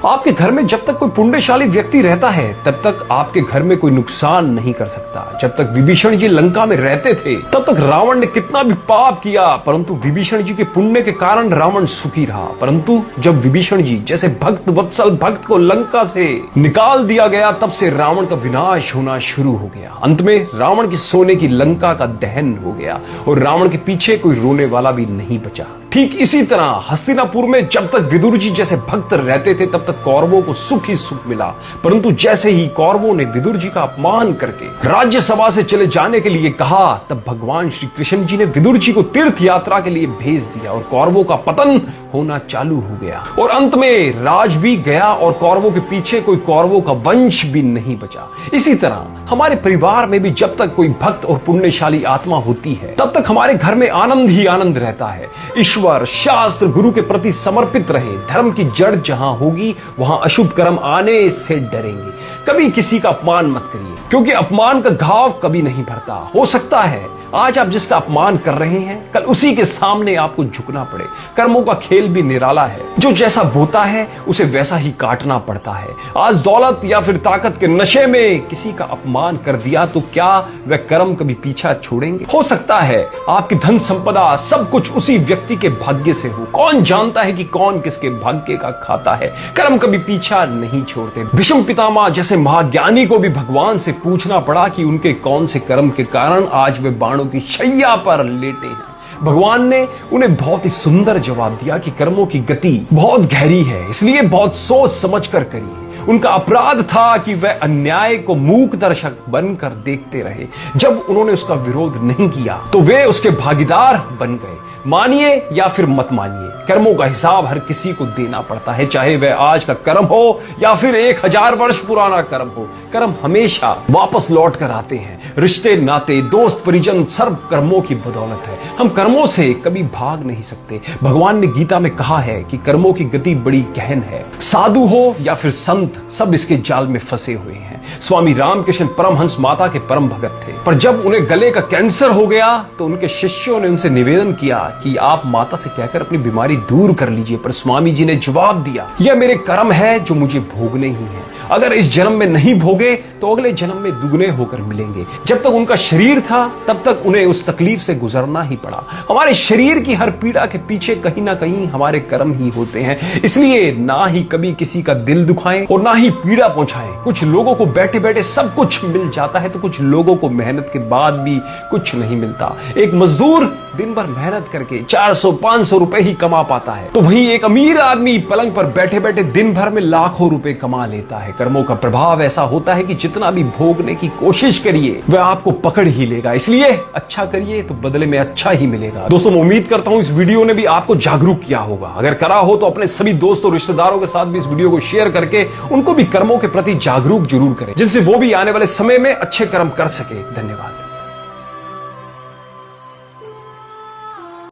आपके घर में जब तक कोई पुण्यशाली व्यक्ति रहता है तब तक आपके घर में कोई नुकसान नहीं कर सकता। जब तक विभीषण जी लंका में रहते थे तब तक रावण ने कितना भी पाप किया, परंतु विभीषण जी के पुण्य के कारण रावण सुखी रहा। परंतु जब विभीषण जी जैसे भक्त वत्सल भक्त को लंका से निकाल दिया गया तब से रावण का विनाश होना शुरू हो गया। अंत में रावण की सोने की लंका का दहन हो गया और रावण के पीछे कोई रोने वाला भी नहीं बचा। ठीक इसी तरह हस्तिनापुर में जब तक विदुर जी जैसे भक्त रहते थे तब तक कौरवों को सुख ही सुख मिला, परंतु जैसे ही कौरवों ने विदुर जी का अपमान करके राज्यसभा से चले जाने के लिए कहा तब भगवान श्री कृष्ण जी ने विदुर जी को तीर्थ यात्रा के लिए भेज दिया और कौरवों का पतन होना चालू हो गया और अंत में राज भी गया और कौरवों के पीछे कोई कौरवों का वंश भी नहीं बचा। इसी तरह हमारे परिवार में भी जब तक कोई भक्त और पुण्यशाली आत्मा होती है तब तक हमारे घर में आनंद ही आनंद रहता है। ईश्वर शास्त्र गुरु के प्रति समर्पित रहे। धर्म की जड़ जहां होगी वहां अशुभ कर्म आने से डरेंगे। कभी किसी का अपमान मत करिए, क्योंकि अपमान का घाव कभी नहीं भरता। हो सकता है आज आप जिसका अपमान कर रहे हैं कल उसी के सामने आपको झुकना पड़े। कर्मों का खेल भी निराला है, जो जैसा बोता है उसे वैसा ही काटना पड़ता है। आज दौलत या फिर ताकत के नशे में किसी का अपमान कर दिया तो क्या वह कर्म कभी पीछा छोड़ेंगे? हो सकता है आपकी धन संपदा सब कुछ उसी व्यक्ति के भाग्य से हो। कौन जानता है कि कौन किसके भाग्य का खाता है। कर्म कभी पीछा नहीं छोड़ते। भीष्म पितामह जैसे महाज्ञानी को भी भगवान से पूछना पड़ा कि उनके कौन से कर्म के कारण आज वे बाणों की शैया पर लेटे हैं। भगवान ने उन्हें बहुत ही सुंदर जवाब दिया कि कर्मों की गति बहुत गहरी है, इसलिए बहुत सोच समझ कर करिए। उनका अपराध था कि वह अन्याय को मूक दर्शक बनकर देखते रहे। जब उन्होंने उसका विरोध नहीं किया तो वे उसके भागीदार बन गए। मानिए या फिर मत मानिए, कर्मों का हिसाब हर किसी को देना पड़ता है, चाहे वह आज का कर्म हो या फिर 1000 वर्ष पुराना कर्म हो। कर्म हमेशा वापस लौट कर आते हैं। रिश्ते नाते दोस्त परिजन सर्व कर्मों की बदौलत है। हम कर्मों से कभी भाग नहीं सकते। भगवान ने गीता में कहा है कि कर्मों की गति बड़ी गहन है। साधु हो या फिर संत सब इसके जाल में फंसे हुए हैं। स्वामी रामकृष्ण परमहंस माता के परम भगत थे, पर जब उन्हें गले का कैंसर हो गया तो उनके शिष्यों ने उनसे निवेदन किया कि आप माता से कहकर अपनी बीमारी दूर कर लीजिए। पर स्वामी जी ने जवाब दिया, यह मेरे कर्म है जो मुझे भोगने ही हैं। अगर इस जन्म में नहीं भोगे तो अगले जन्म में दुगने होकर मिलेंगे। जब तक उनका शरीर था तब तक उन्हें उस तकलीफ से गुजरना ही पड़ा। हमारे शरीर की हर पीड़ा के पीछे कहीं ना कहीं हमारे कर्म ही होते हैं। इसलिए ना ही कभी किसी का दिल दुखाएं और ना ही पीड़ा पहुंचाएं। कुछ लोगों को बैठे बैठे सब कुछ मिल जाता है तो कुछ लोगों को मेहनत के बाद भी कुछ नहीं मिलता। एक मजदूर दिन भर मेहनत करके 400-500 रुपए ही कमा पाता है, तो वहीं एक अमीर आदमी पलंग पर बैठे बैठे दिन भर में लाखों रुपए कमा लेता है। कर्मों का प्रभाव ऐसा होता है कि जितना भी भोगने की कोशिश करिए वह आपको पकड़ ही लेगा। इसलिए अच्छा करिए तो बदले में अच्छा ही मिलेगा। दोस्तों, मैं उम्मीद करता हूं इस वीडियो ने भी आपको जागरूक किया होगा। अगर करा हो तो अपने सभी दोस्तों और रिश्तेदारों के साथ भी इस वीडियो को शेयर करके उनको भी कर्मों के प्रति जागरूक जरूर करें, जिनसे वो भी आने वाले समय में अच्छे कर्म कर सके। धन्यवाद।